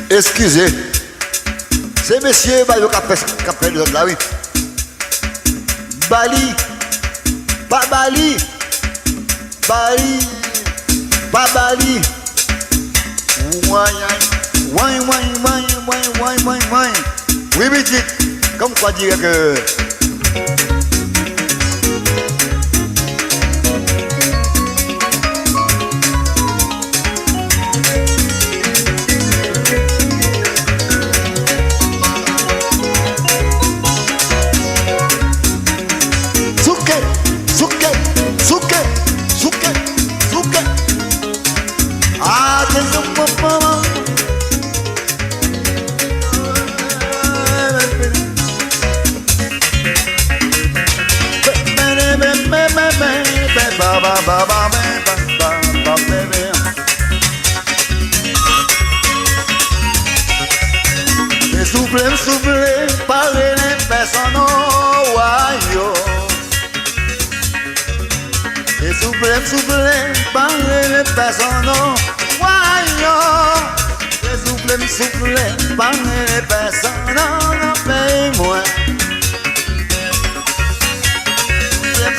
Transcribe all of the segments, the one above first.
Excusez. C'est monsieur Bayo qui a fait de là, oui. Bali. Pas Bali. Bali. Pas Bali. Oui, petit. Comme quoi dire que... Souffle, parler les personnes au royaume. Et souffle, parler les personnes au royaume. Et souffle, parler les personnes au pays moins.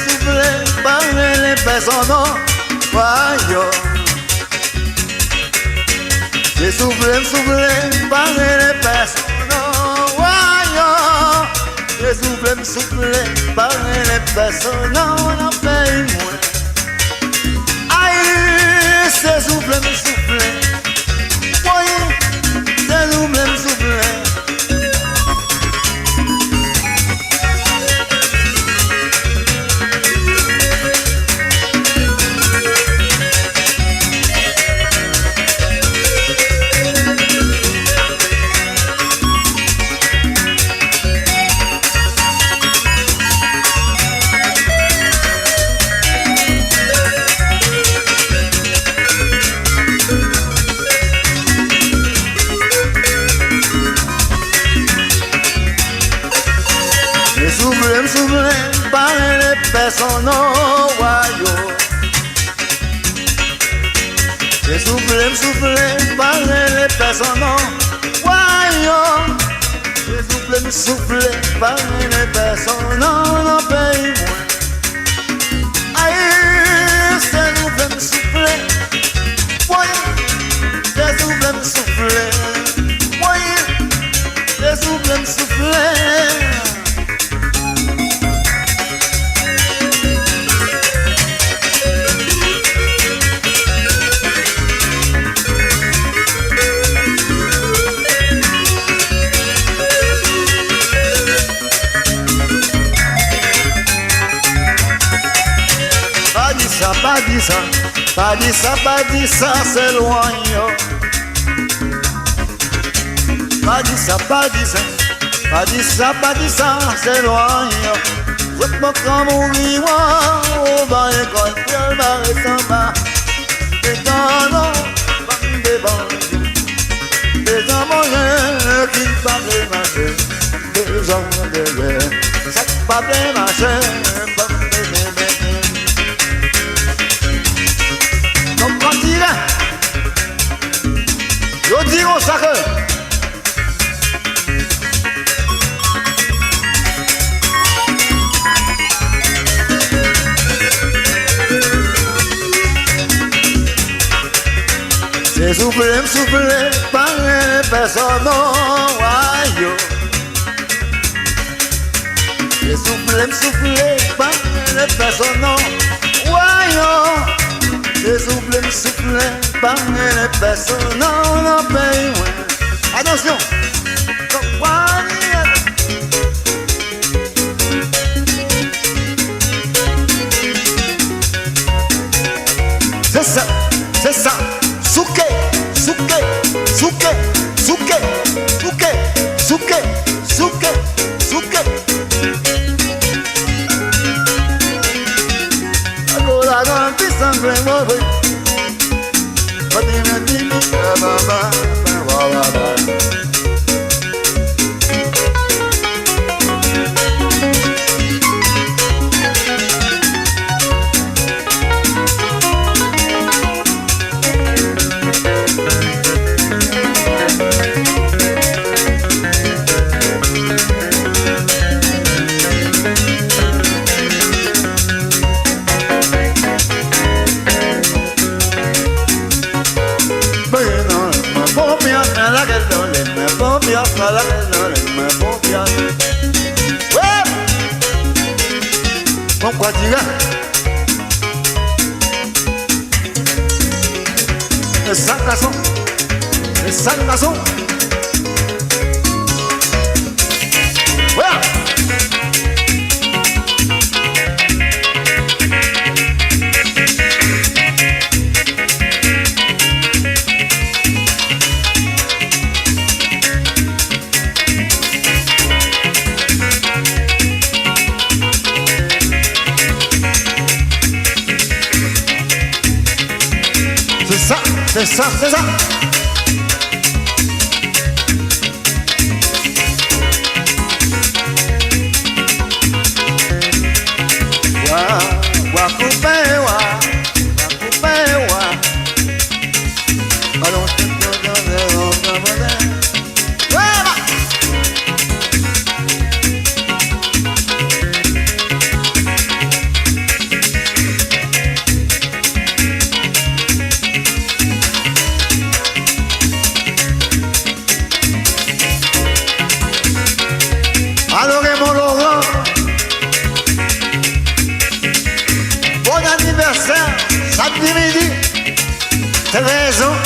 Souffle, parler les personnes au royaume. Et souffle, parler les personnes. Je souffle, parler les personnes, on en paye moins. Aïe, c'est souffle, oui, c'est souffle. Souffle, parler les personnes au royaume. Et souffle, parler les personnes au royaume. Et souffle, parler les personnes au pays moins. Aïe, c'est souffle, oui, c'est souffle, oui, c'est souffle. Pas dit ça, c'est loin, yo. Pas dit ça, c'est loin, yo. Je peux pas mourir, on va l'école, on va rester bas. Des canons, des bandes, des amoureux qui parlent marcher, des hommes de guerre, ça parle marcher. Je dis au sacre. C'est souffle, parler les personnes au royaume. C'est souffle, parler les personnes au royaume. C'est souffle, parler les personnes au pays moins. Attention! C'est ça, souké, sera la raison de ma confiance. Ouais! Pourquoi dire? Le sac garçon, le sac garçon. Voilà. C'est ça, c'est ça. Wa couper, wa couper, wa. Allons, alors mon Laurent, bon anniversaire, samedi midi, 13 ans.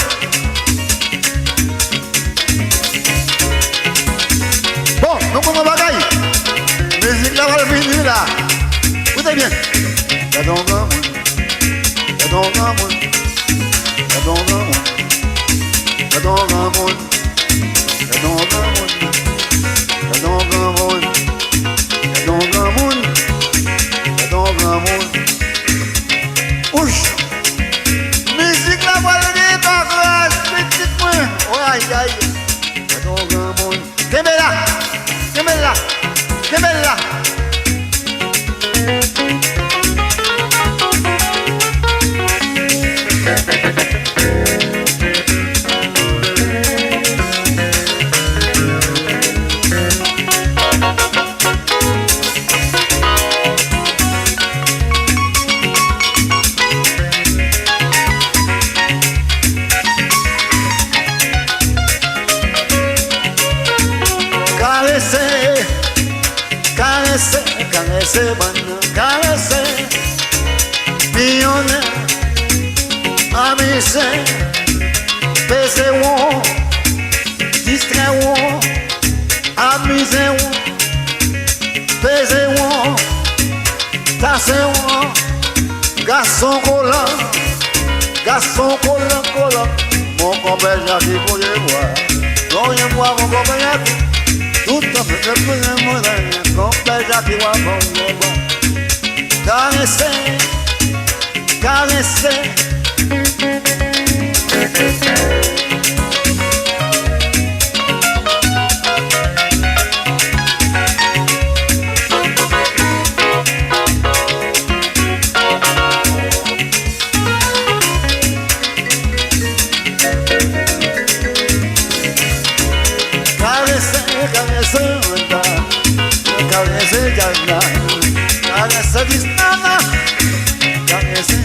Bon, nous prenons bagaille, musique là va venir là, écoutez bien. Y'a donc un monde, y'a donc un monde, y'a donc un monde, y'a donc un monde, y'a donc un monde. Don't go on, don't go on, don't go on. Ouch! Musique la voix de l'État, petite point. Aïe aïe. Don't go on. Kemela, Kemela, Kemela. Caresser, caresser, bonne, caresser, billonner, amuser, baiser, distraire, amuser, baiser, tasser, garçon collant, collant, mon compère Jacques pour les voir, non, y moi mon compère Jacques. Tout à fait, je peux le modèle, complet, j'acquiers, bon, caresser, caresser. Carece, carece, carece,